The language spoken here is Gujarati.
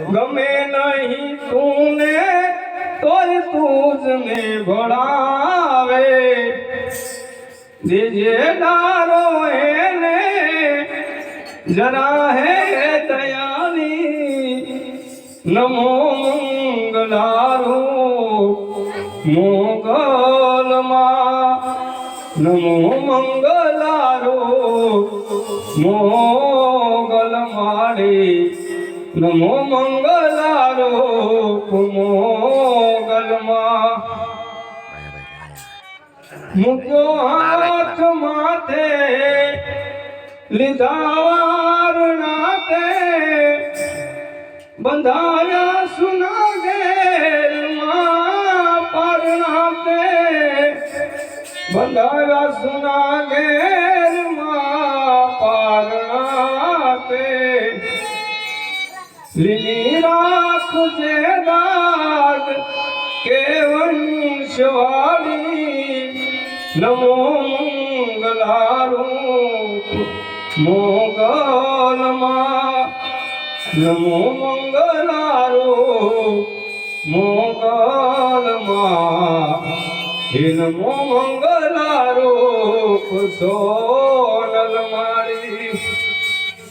ગમે નહીં તુને તોય તુજ ને ભણાવે દીજે ડારો એને જરા હે દયાની નમો મંગલારો મોગલમાં નમો મંગલારો મોગલ માડી નમો મંગલારો મોગલમાં મૂક્યો હાથ માથે લીધા નાતે બંધાયા સુના ગેરમાં પરણાતે બંધાયા સુના ગેરમાં પરણાતે લીલી રાખજે દાદ કે વંશવાળી નમો મંગલારૂપ મોગલમાં નમો મંગલારૂપ મોગલમાં હે નમો મંગલારૂપ સોનલ મારી